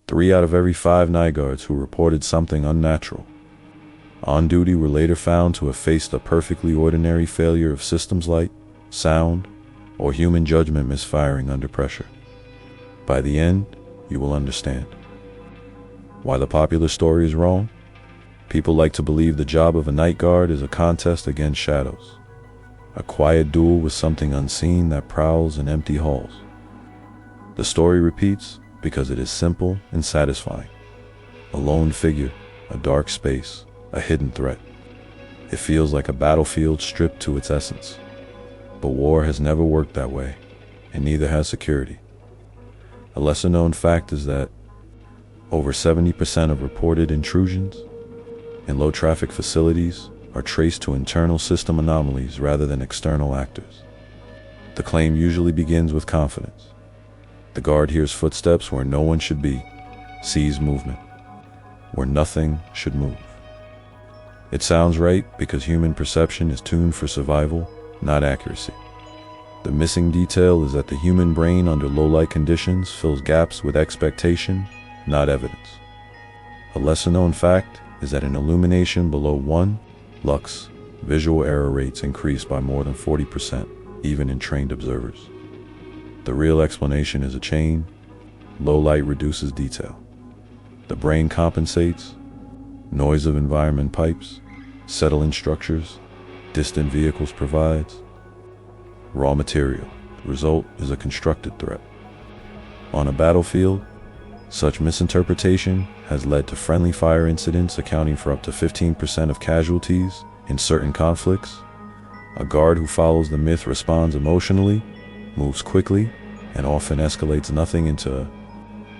3 out of every 5 night guards who reported something unnatural on duty were later found to have faced a perfectly ordinary failure of systems light, sound, or human judgment misfiring under pressure. By the end, you will understand why the popular story is wrong. People like to believe the job of a night guard is a contest against shadows, a quiet duel with something unseen that prowls in empty halls. The story repeats because it is simple and satisfying. A lone figure, a dark space, a hidden threat. It feels like a battlefield stripped to its essence. But war has never worked that way, and neither has security. A lesser-known fact is that over 70% of reported intrusions in low-traffic facilities are traced to internal system anomalies rather than external actors. The claim usually begins with confidence. The guard hears footsteps where no one should be, sees movement where nothing should move. It sounds right because human perception is tuned for survival, not accuracy. The missing detail is that the human brain under low-light conditions fills gaps with expectation, not evidence. A lesser-known fact is that in illumination below 1 lux, visual error rates increase by more than 40%, even in trained observers. The real explanation is a chain. Low light reduces detail. The brain compensates. Noise of environment pipes, settling structures, distant vehicles provides. Raw material. The result is a constructed threat. On a battlefield, such misinterpretation has led to friendly fire incidents accounting for up to 15% of casualties in certain conflicts. A guard who follows the myth responds emotionally, moves quickly, and often escalates nothing into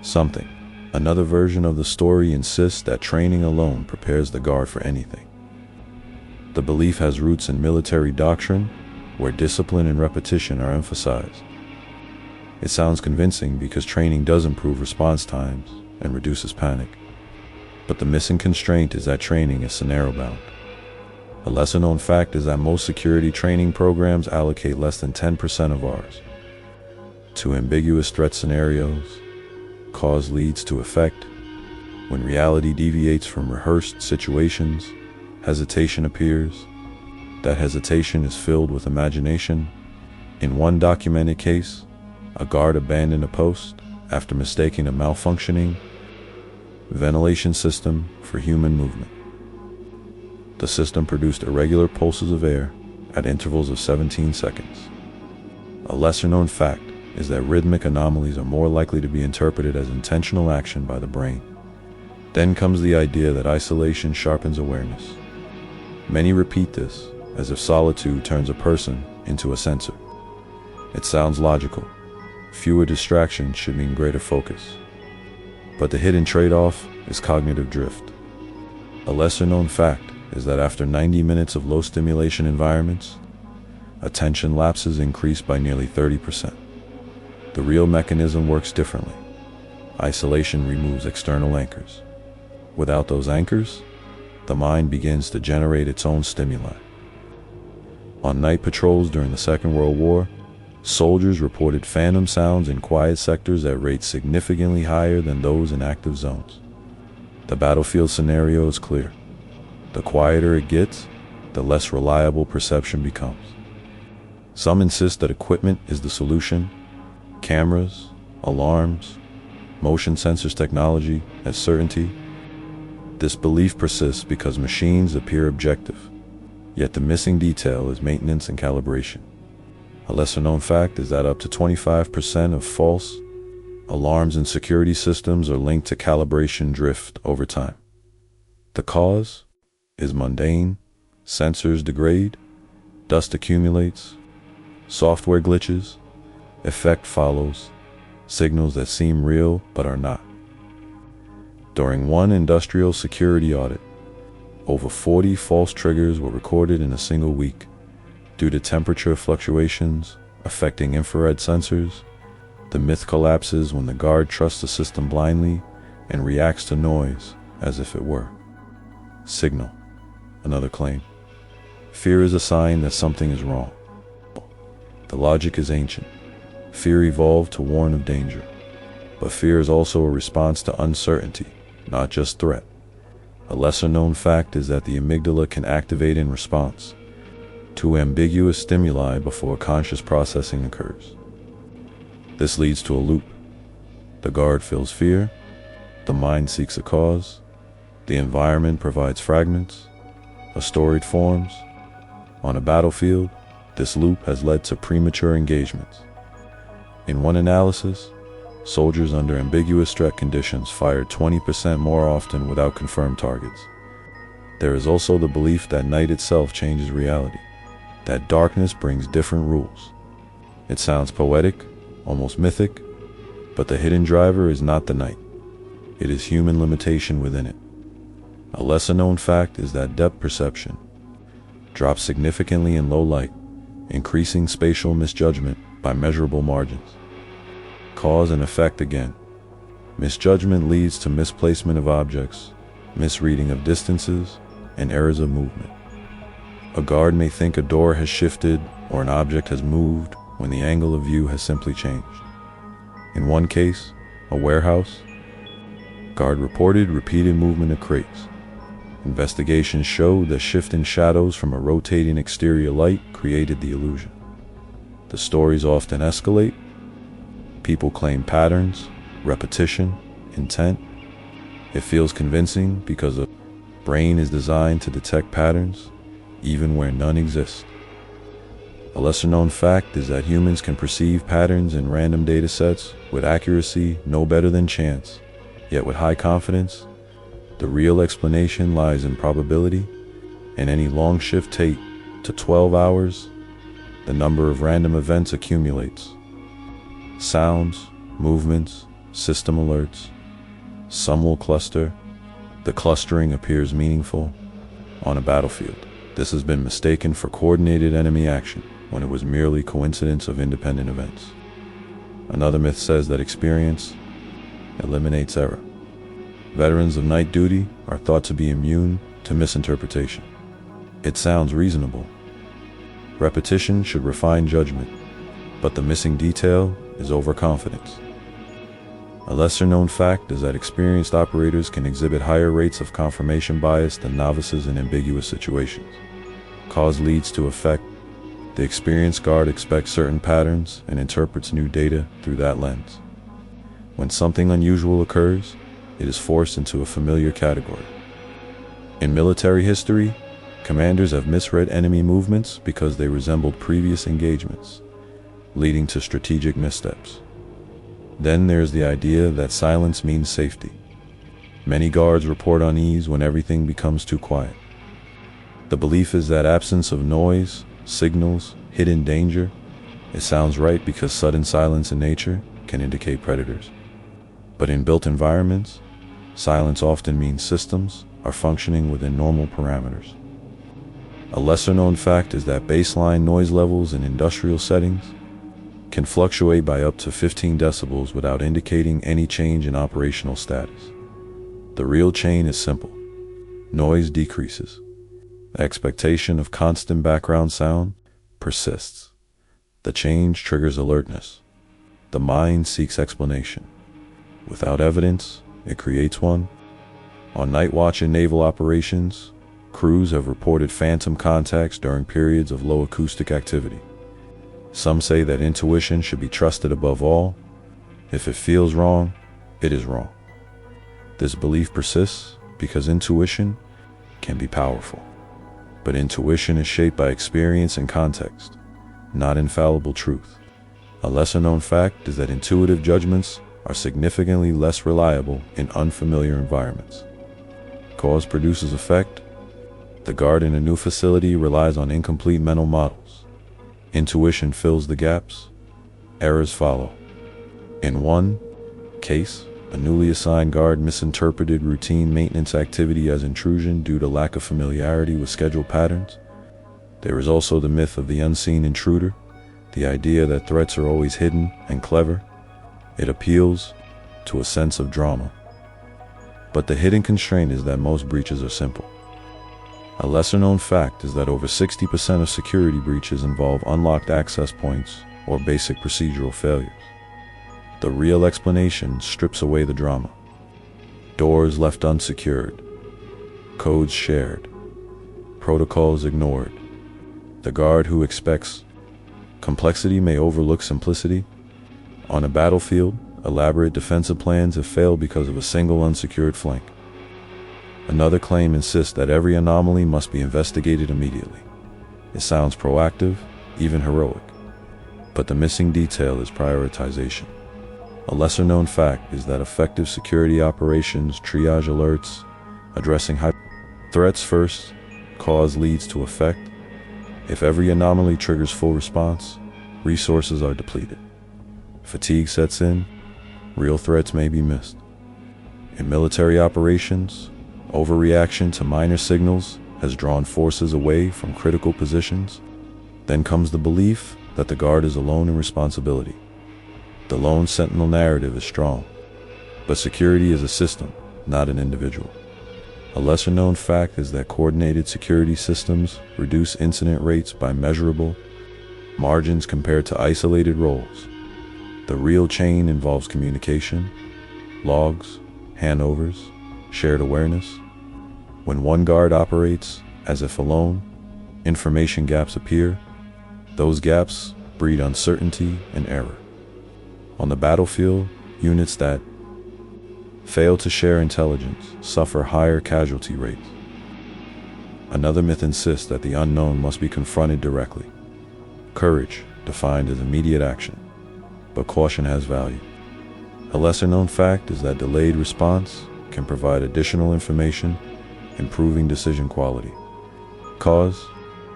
something. Another version of the story insists that training alone prepares the guard for anything. The belief has roots in military doctrine, where discipline and repetition are emphasized. It sounds convincing because training does improve response times and reduces panic. But the missing constraint is that training is scenario-bound. A lesser-known fact is that most security training programs allocate less than 10% of ours to ambiguous threat scenarios. Cause leads to effect. When reality deviates from rehearsed situations, hesitation appears. That hesitation is filled with imagination. In one documented case, a guard abandoned a post after mistaking a malfunctioning ventilation system for human movement. The system produced irregular pulses of air at intervals of 17 seconds. A lesser-known fact is that rhythmic anomalies are more likely to be interpreted as intentional action by the brain. Then comes the idea that isolation sharpens awareness. Many repeat this as if solitude turns a person into a sensor. It sounds logical. Fewer distractions should mean greater focus. But the hidden trade-off is cognitive drift. A lesser-known fact is that after 90 minutes of low-stimulation environments, attention lapses increase by nearly 30%. The real mechanism works differently. Isolation removes external anchors. Without those anchors, the mind begins to generate its own stimuli. On night patrols during the Second World War, soldiers reported phantom sounds in quiet sectors at rates significantly higher than those in active zones. The battlefield scenario is clear. The quieter it gets, the less reliable perception becomes. Some insist that equipment is the solution. Cameras, alarms, motion sensors technology as certainty. This belief persists because machines appear objective, yet the missing detail is maintenance and calibration. A lesser-known fact is that up to 25% of false alarms in security systems are linked to calibration drift over time. The cause is mundane. Sensors degrade, dust accumulates, software glitches, effect follows, signals that seem real but are not. During one industrial security audit, over 40 false triggers were recorded in a single week due to temperature fluctuations affecting infrared sensors. The myth collapses when the guard trusts the system blindly and reacts to noise as if it were signal. Another claim. Fear is a sign that something is wrong. The logic is ancient. Fear evolved to warn of danger. But fear is also a response to uncertainty, not just threat. A lesser-known fact is that the amygdala can activate in response to ambiguous stimuli before conscious processing occurs. This leads to a loop. The guard feels fear, the mind seeks a cause, the environment provides fragments, a story forms. On a battlefield, this loop has led to premature engagements. In one analysis, soldiers under ambiguous threat conditions fired 20% more often without confirmed targets. There is also the belief that night itself changes reality, that darkness brings different rules. It sounds poetic, almost mythic, but the hidden driver is not the night. It is human limitation within it. A lesser-known fact is that depth perception drops significantly in low light, increasing spatial misjudgment by measurable margins. Cause and effect again. Misjudgment leads to misplacement of objects, misreading of distances, and errors of movement. A guard may think a door has shifted or an object has moved when the angle of view has simply changed. In one case, a warehouse, guard reported repeated movement of crates. Investigations showed that shifting shadows from a rotating exterior light created the illusion. The stories often escalate. People claim patterns, repetition, intent. It feels convincing because the brain is designed to detect patterns, even where none exist. A lesser-known fact is that humans can perceive patterns in random data sets with accuracy no better than chance, yet with high confidence. The real explanation lies in probability, and any long shift take to 12 hours, the number of random events accumulates. Sounds, movements, system alerts. Some will cluster. The clustering appears meaningful. On a battlefield, this has been mistaken for coordinated enemy action when it was merely coincidence of independent events. Another myth says that experience eliminates error. Veterans of night duty are thought to be immune to misinterpretation. It sounds reasonable. Repetition should refine judgment, but the missing detail is overconfidence. A lesser-known fact is that experienced operators can exhibit higher rates of confirmation bias than novices in ambiguous situations. Cause leads to effect. The experienced guard expects certain patterns and interprets new data through that lens. When something unusual occurs, it is forced into a familiar category. In military history, commanders have misread enemy movements because they resembled previous engagements, leading to strategic missteps. Then there's the idea that silence means safety. Many guards report unease when everything becomes too quiet. The belief is that absence of noise signals hidden danger. It sounds right because sudden silence in nature can indicate predators. But in built environments, silence often means systems are functioning within normal parameters. A lesser-known fact is that baseline noise levels in industrial settings can fluctuate by up to 15 decibels without indicating any change in operational status. The real chain is simple. Noise decreases. The expectation of constant background sound persists. The change triggers alertness. The mind seeks explanation. Without evidence, it creates one. On night watch in naval operations, crews have reported phantom contacts during periods of low acoustic activity. Some say that intuition should be trusted above all. If it feels wrong, it is wrong. This belief persists because intuition can be powerful. But intuition is shaped by experience and context, not infallible truth. A lesser-known fact is that intuitive judgments are significantly less reliable in unfamiliar environments. Cause produces effect. The guard in a new facility relies on incomplete mental models. Intuition fills the gaps. Errors follow. In one case, a newly assigned guard misinterpreted routine maintenance activity as intrusion due to lack of familiarity with scheduled patterns. There is also the myth of the unseen intruder, the idea that threats are always hidden and clever. It appeals to a sense of drama. But the hidden constraint is that most breaches are simple. A lesser-known fact is that over 60% of security breaches involve unlocked access points or basic procedural failures. The real explanation strips away the drama. Doors left unsecured, codes shared, protocols ignored. The guard who expects complexity may overlook simplicity. On a battlefield, elaborate defensive plans have failed because of a single unsecured flank. Another claim insists that every anomaly must be investigated immediately. It sounds proactive, even heroic. But the missing detail is prioritization. A lesser-known fact is that effective security operations triage alerts, addressing high threats first. Cause leads to effect. If every anomaly triggers full response, resources are depleted. Fatigue sets in, real threats may be missed. In military operations, overreaction to minor signals has drawn forces away from critical positions. Then comes the belief that the guard is alone in responsibility. The lone sentinel narrative is strong, but security is a system, not an individual. A lesser-known fact is that coordinated security systems reduce incident rates by measurable margins compared to isolated roles. The real chain involves communication, logs, handovers, shared awareness. When one guard operates as if alone, information gaps appear. Those gaps breed uncertainty and error. On the battlefield, units that fail to share intelligence suffer higher casualty rates. Another myth insists that the unknown must be confronted directly. Courage, defined as immediate action, but caution has value. A lesser-known fact is that delayed response can provide additional information, improving decision quality. Cause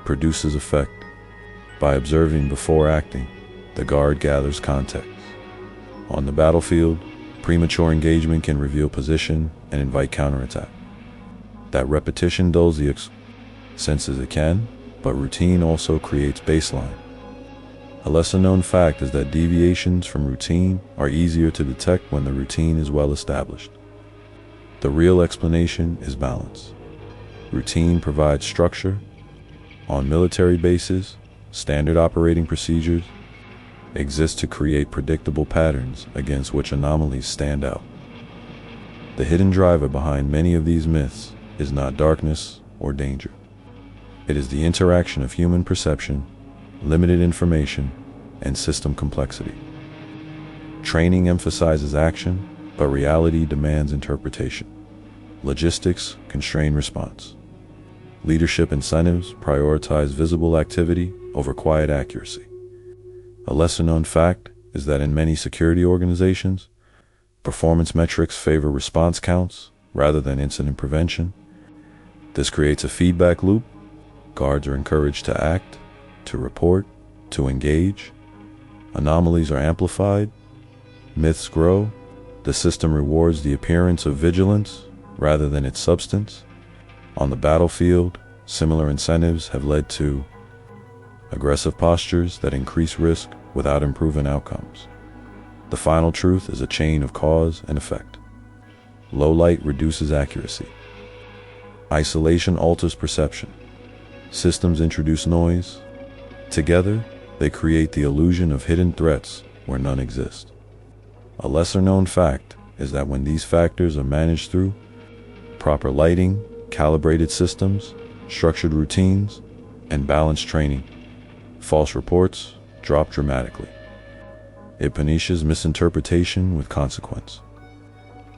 produces effect. By observing before acting, the guard gathers context. On the battlefield, premature engagement can reveal position and invite counterattack. That repetition dulls the senses it can, but routine also creates baseline. A lesser-known fact is that deviations from routine are easier to detect when the routine is well established. The real explanation is balance. Routine provides structure. On military bases, standard operating procedures exist to create predictable patterns against which anomalies stand out. The hidden driver behind many of these myths is not darkness or danger. It is the interaction of human perception, limited information, and system complexity. Training emphasizes action, but reality demands interpretation. Logistics constrain response. Leadership incentives prioritize visible activity over quiet accuracy. A lesser-known fact is that in many security organizations, performance metrics favor response counts rather than incident prevention. This creates a feedback loop. Guards are encouraged to act, to report, to engage. Anomalies are amplified. Myths grow. The system rewards the appearance of vigilance rather than its substance. On the battlefield, similar incentives have led to aggressive postures that increase risk without improving outcomes. The final truth is a chain of cause and effect. Low light reduces accuracy. Isolation alters perception. Systems introduce noise. Together, they create the illusion of hidden threats where none exist. A lesser-known fact is that when these factors are managed through proper lighting, calibrated systems, structured routines, and balanced training, false reports drop dramatically. It punishes misinterpretation with consequence.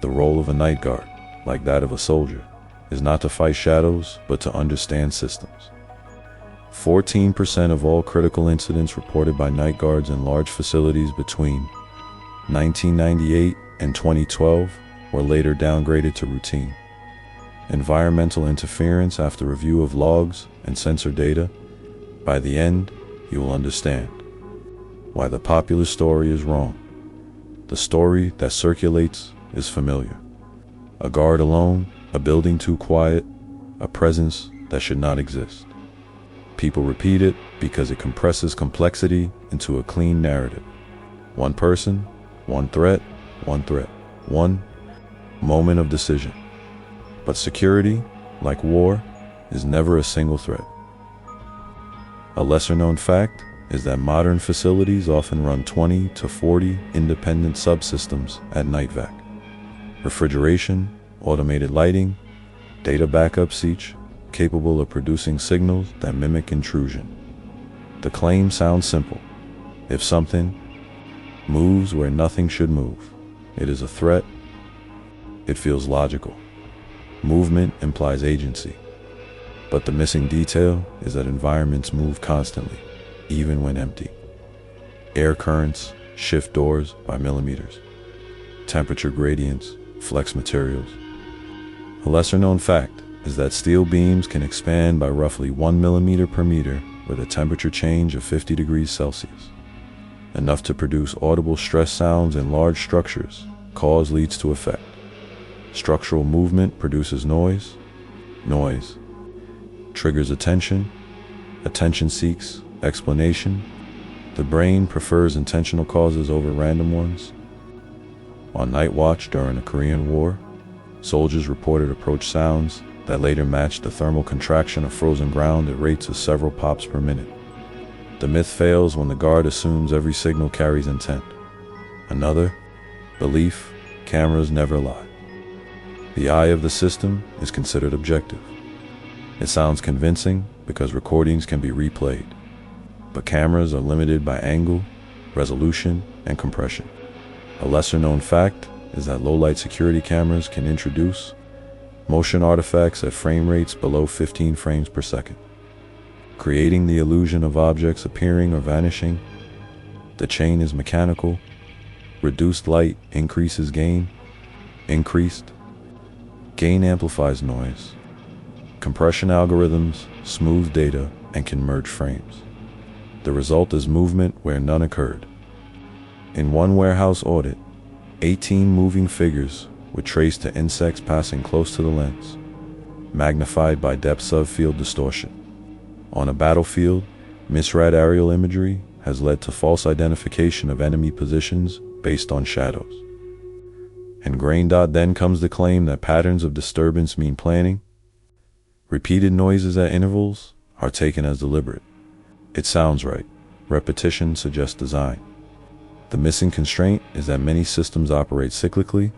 The role of a night guard, like that of a soldier, is not to fight shadows, but to understand systems. 14% of all critical incidents reported by night guards in large facilities between 1998 and 2012 were later downgraded to routine. Environmental interference after review of logs and sensor data. By the end, you will understand why the popular story is wrong. The story that circulates is familiar. A guard alone, a building too quiet, a presence that should not exist. People repeat it because it compresses complexity into a clean narrative. One person, one threat, one moment of decision. But security, like war, is never a single threat. A lesser-known fact is that modern facilities often run 20 to 40 independent subsystems at night vac. Refrigeration, automated lighting, data backups, each capable of producing signals that mimic intrusion. The claim sounds simple. If something moves where nothing should move, it is a threat. It feels logical. Movement implies agency. But the missing detail is that environments move constantly, even when empty. Air currents shift doors by millimeters. Temperature gradients flex materials. A lesser-known fact is that steel beams can expand by roughly 1 millimeter per meter with a temperature change of 50 degrees Celsius. Enough to produce audible stress sounds in large structures. Cause leads to effect. Structural movement produces noise. Noise triggers attention. Attention seeks explanation. The brain prefers intentional causes over random ones. On night watch during the Korean War, soldiers reported approach sounds that later matched the thermal contraction of frozen ground at rates of several pops per minute. The myth fails when the guard assumes every signal carries intent. Another belief: cameras never lie. The eye of the system is considered objective. It sounds convincing because recordings can be replayed, but cameras are limited by angle, resolution, and compression. A lesser-known fact is that low-light security cameras can introduce motion artifacts at frame rates below 15 frames per second, creating the illusion of objects appearing or vanishing. The chain is mechanical. Reduced light increases gain. Increased gain amplifies noise. Compression algorithms smooth data and can merge frames. The result is movement where none occurred. In one warehouse audit, 18 moving figures were traced to insects passing close to the lens, magnified by depth subfield distortion. On a battlefield, misread aerial imagery has led to false identification of enemy positions based on shadows. In grain. Then comes the claim that patterns of disturbance mean planning. Repeated noises at intervals are taken as deliberate. It sounds right. Repetition suggests design. The missing constraint is that many systems operate cyclically.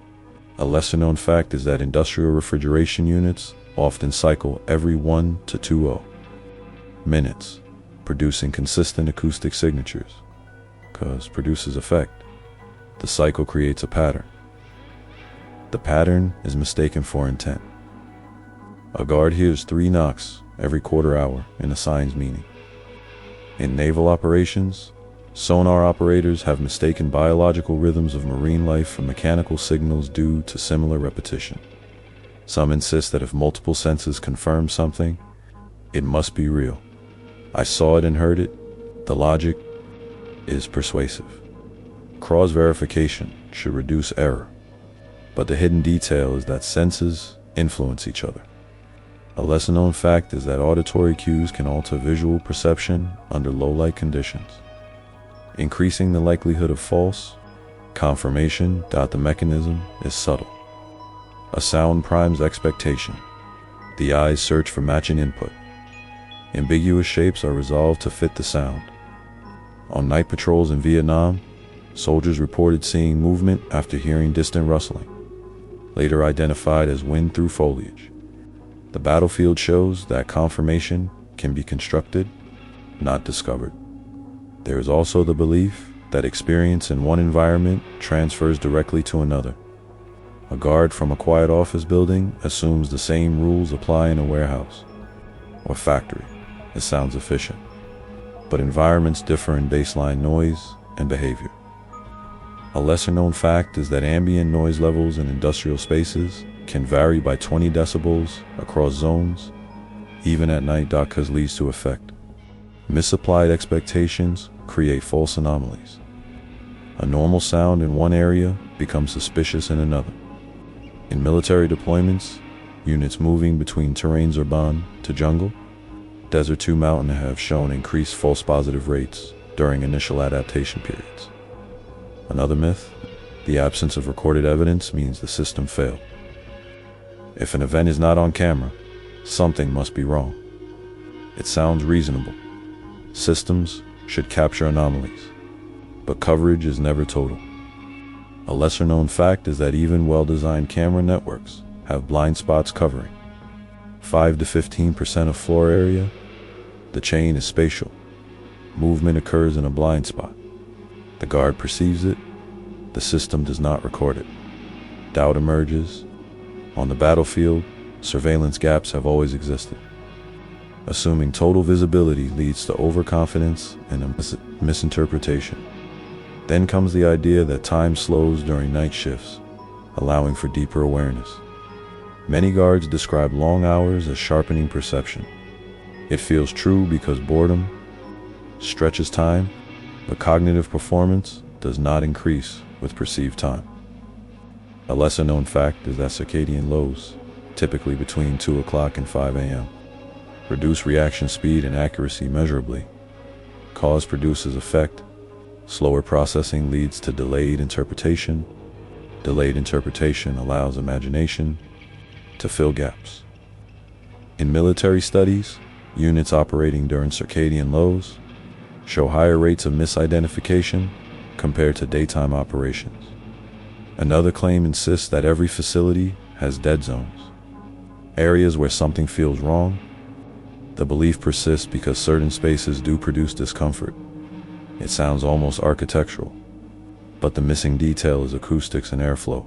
A lesser-known fact is that industrial refrigeration units often cycle every 1 to 2 minutes, producing consistent acoustic signatures. Because produces effect. The cycle creates a pattern. The pattern is mistaken for intent. A guard hears 3 knocks every quarter hour and assigns meaning. In naval operations, sonar operators have mistaken biological rhythms of marine life for mechanical signals due to similar repetition. Some insist that if multiple senses confirm something, it must be real. I saw it and heard it. The logic is persuasive. Cross-verification should reduce error. But the hidden detail is that senses influence each other. A lesser-known fact is that auditory cues can alter visual perception under low-light conditions, increasing the likelihood of false confirmation. The mechanism is subtle. A sound primes expectation. The eyes search for matching input. Ambiguous shapes are resolved to fit the sound. On night patrols in Vietnam, soldiers reported seeing movement after hearing distant rustling, later identified as wind through foliage. The battlefield shows that confirmation can be constructed, not discovered. There is also the belief that experience in one environment transfers directly to another. A guard from a quiet office building assumes the same rules apply in a warehouse or factory. It sounds efficient, but environments differ in baseline noise and behavior. A lesser-known fact is that ambient noise levels in industrial spaces can vary by 20 decibels across zones, even at night. Cause leads to effect. Misapplied expectations create false anomalies. A normal sound in one area becomes suspicious in another. In military deployments, units moving between terrains urban to jungle, desert to mountain have shown increased false positive rates during initial adaptation periods. Another myth: the absence of recorded evidence means the system failed. If an event is not on camera, something must be wrong. It sounds reasonable. Systems should capture anomalies, but coverage is never total. A lesser-known fact is that even well-designed camera networks have blind spots covering 5 to 15% of floor area. The chain is spatial. Movement occurs in a blind spot. The guard perceives it. The system does not record it. Doubt emerges. On the battlefield, surveillance gaps have always existed. Assuming total visibility leads to overconfidence and a misinterpretation. Then comes the idea that time slows during night shifts, allowing for deeper awareness. Many guards describe long hours as sharpening perception. It feels true because boredom stretches time, but cognitive performance does not increase with perceived time. A lesser-known fact is that circadian lows, typically between 2 o'clock and 5 a.m., reduce reaction speed and accuracy measurably. Cause produces effect. Slower processing leads to delayed interpretation. Delayed interpretation allows imagination to fill gaps. In military studies, units operating during circadian lows show higher rates of misidentification compared to daytime operations. Another claim insists that every facility has dead zones, areas where something feels wrong. The belief persists because certain spaces do produce discomfort. It sounds almost architectural, but the missing detail is acoustics and airflow.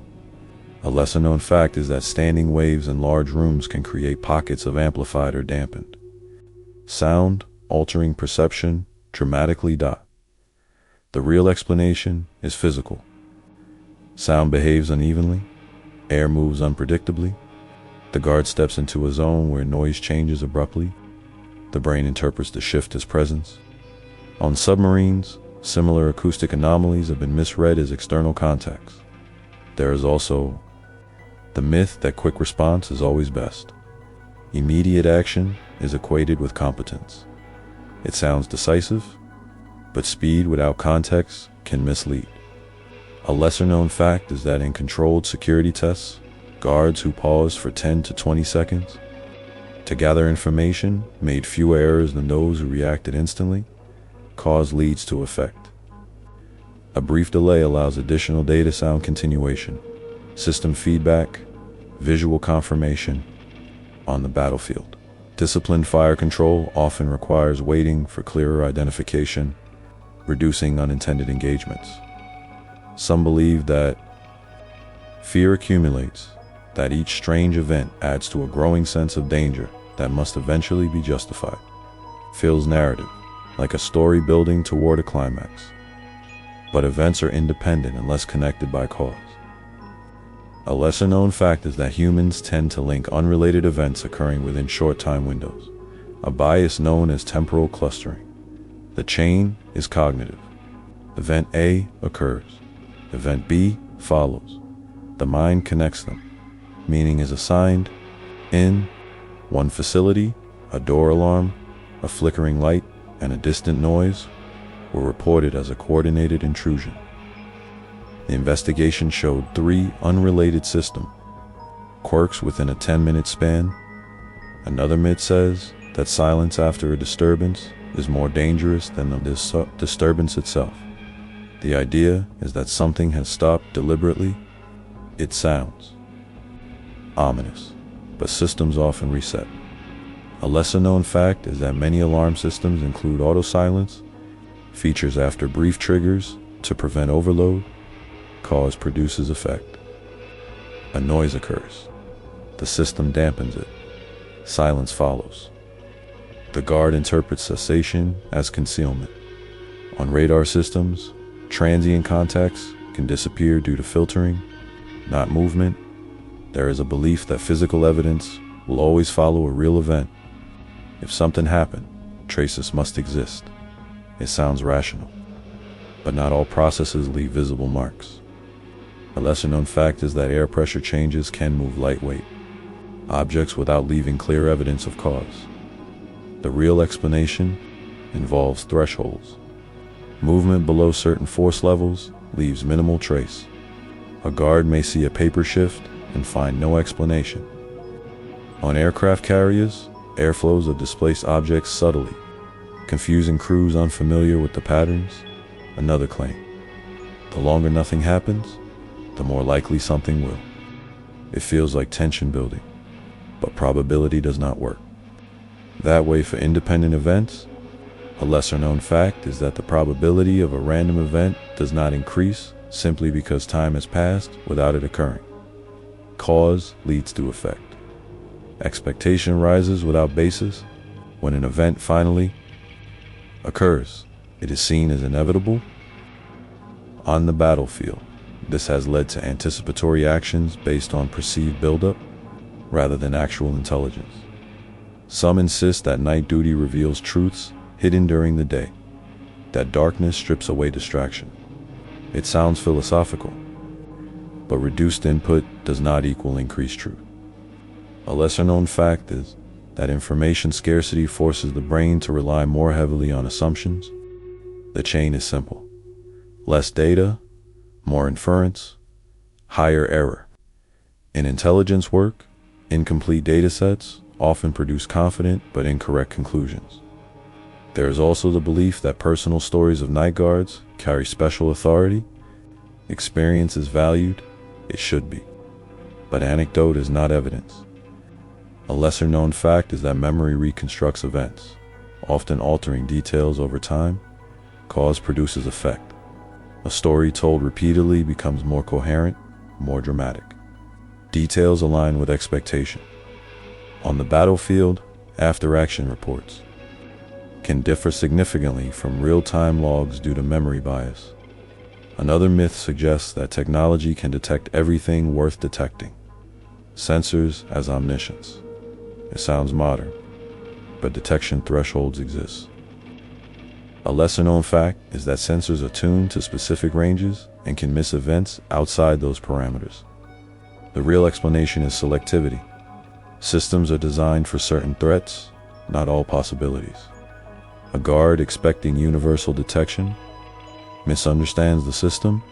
A lesser-known fact is that standing waves in large rooms can create pockets of amplified or dampened sound, altering perception dramatically. The real explanation is physical. Sound behaves unevenly, air moves unpredictably, the guard steps into a zone where noise changes abruptly, the brain interprets the shift as presence. On submarines, similar acoustic anomalies have been misread as external contacts. There is also the myth that quick response is always best. Immediate action is equated with competence. It sounds decisive, but speed without context can mislead. A lesser-known fact is that in controlled security tests, guards who paused for 10 to 20 seconds to gather information made fewer errors than those who reacted instantly. Cause leads to effect. A brief delay allows additional data sound continuation, system feedback, visual confirmation on the battlefield. Disciplined fire control often requires waiting for clearer identification, reducing unintended engagements. Some believe that fear accumulates, that each strange event adds to a growing sense of danger that must eventually be justified. Feels narrative, like a story building toward a climax. But events are independent unless connected by cause. A lesser-known fact is that humans tend to link unrelated events occurring within short time windows, a bias known as temporal clustering. The chain is cognitive. Event A occurs. Event B follows. The mind connects them. Meaning is assigned. In one facility, a door alarm, a flickering light, and a distant noise were reported as a coordinated intrusion. The investigation showed 3 unrelated system quirks within a 10-minute span. Another myth says that silence after a disturbance is more dangerous than the disturbance itself. The idea is that something has stopped deliberately. It sounds ominous, but systems often reset. A lesser-known fact is that many alarm systems include auto-silence, features after brief triggers to prevent overload. Cause produces effect. A noise occurs. The system dampens it. Silence follows. The guard interprets cessation as concealment. On radar systems, transient contacts can disappear due to filtering, not movement. There is a belief that physical evidence will always follow a real event. If something happened, traces must exist. It sounds rational, but not all processes leave visible marks. A lesser-known fact is that air pressure changes can move lightweight objects without leaving clear evidence of cause. The real explanation involves thresholds. Movement below certain force levels leaves minimal trace. A guard may see a paper shift and find no explanation. On aircraft carriers, airflows of displaced objects subtly confusing crews unfamiliar with the patterns. Another claim. The longer nothing happens, the more likely something will. It feels like tension building, but probability does not work that way for independent events. A lesser-known fact is that the probability of a random event does not increase simply because time has passed without it occurring. Cause leads to effect. Expectation rises without basis. When an event finally occurs, it is seen as inevitable. On the battlefield, this has led to anticipatory actions based on perceived buildup rather than actual intelligence. Some insist that night duty reveals truths hidden during the day, that darkness strips away distraction. It sounds philosophical, but reduced input does not equal increased truth. A lesser-known fact is that information scarcity forces the brain to rely more heavily on assumptions. The chain is simple. Less data, more inference, higher error. In intelligence work, incomplete data sets often produce confident but incorrect conclusions. There is also the belief that personal stories of night guards carry special authority. Experience is valued, it should be, but anecdote is not evidence. A lesser-known fact is that memory reconstructs events, often altering details over time. Cause produces effect. A story told repeatedly becomes more coherent, more dramatic. Details align with expectation. On the battlefield, after-action reports can differ significantly from real-time logs due to memory bias. Another myth suggests that technology can detect everything worth detecting. Sensors as omniscience. It sounds modern, but detection thresholds exist. A lesser-known fact is that sensors are tuned to specific ranges and can miss events outside those parameters. The real explanation is selectivity. Systems are designed for certain threats, not all possibilities. A guard expecting universal detection misunderstands the system.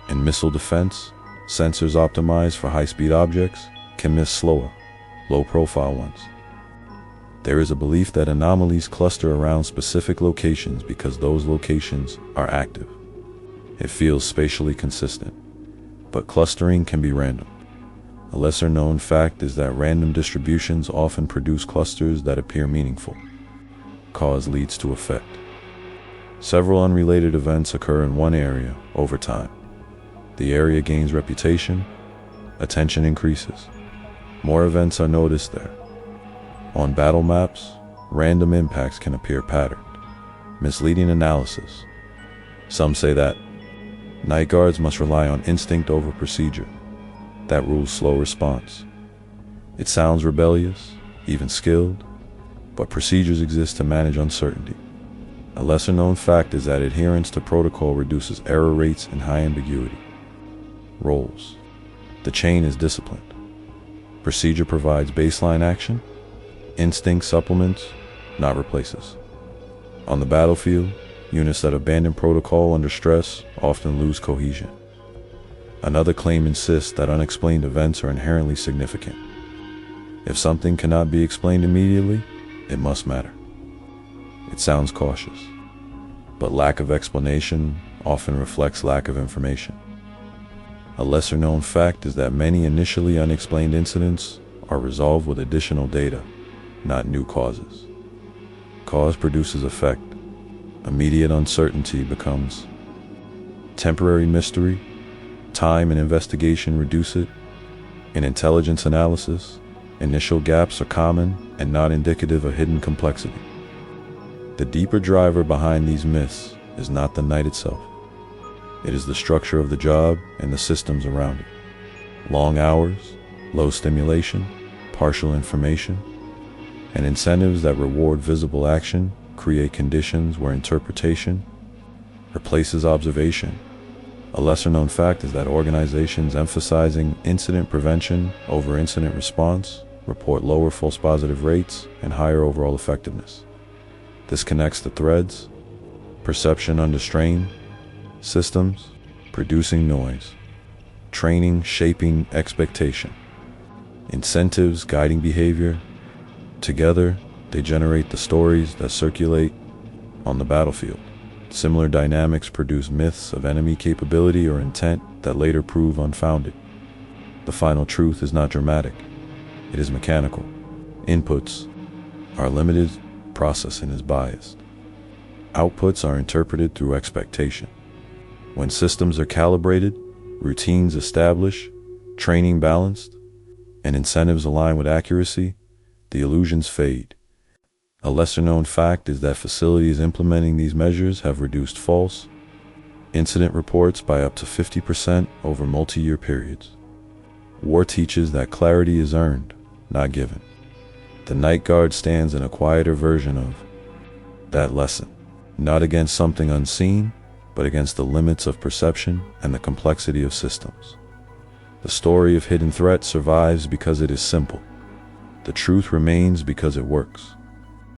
In missile defense, sensors optimized for high-speed objects can miss slower, low-profile ones. There is a belief that anomalies cluster around specific locations because those locations are active. It feels spatially consistent, but clustering can be random. A lesser-known fact is that random distributions often produce clusters that appear meaningful. Cause leads to effect. Several unrelated events occur in one area over time. The area gains reputation, attention increases. More events are noticed there. On battle maps, random impacts can appear patterned, misleading analysis. Some say that night guards must rely on instinct over procedure. That rules slow response. It sounds rebellious, even skilled, but procedures exist to manage uncertainty. A lesser-known fact is that adherence to protocol reduces error rates and high ambiguity. Roles. The chain is disciplined. Procedure provides baseline action. Instinct supplements, not replaces. On the battlefield, units that abandon protocol under stress often lose cohesion. Another claim insists that unexplained events are inherently significant. If something cannot be explained immediately, it must matter. It sounds cautious, but lack of explanation often reflects lack of information. A lesser-known fact is that many initially unexplained incidents are resolved with additional data, not new causes. Cause produces effect. Immediate uncertainty becomes temporary mystery. Time and investigation reduce it. In intelligence analysis, initial gaps are common and not indicative of hidden complexity. The deeper driver behind these myths is not the night itself. It is the structure of the job and the systems around it. Long hours, low stimulation, partial information, and incentives that reward visible action create conditions where interpretation replaces observation. A lesser-known fact is that organizations emphasizing incident prevention over incident response report lower false positive rates and higher overall effectiveness. This connects the threads: perception under strain, systems producing noise, training shaping expectation, incentives guiding behavior. Together, they generate the stories that circulate. on the battlefield. Similar dynamics produce myths of enemy capability or intent that later prove unfounded. The final truth is not dramatic, it is mechanical. Inputs are limited, processing is biased. Outputs are interpreted through expectation. When systems are calibrated, routines established, training balanced, and incentives align with accuracy, the illusions fade. A lesser-known fact is that facilities implementing these measures have reduced false incident reports by up to 50% over multi-year periods. War teaches that clarity is earned, not given. The night guard stands in a quieter version of that lesson, not against something unseen, but against the limits of perception and the complexity of systems. The story of hidden threat survives because it is simple. The truth remains because it works.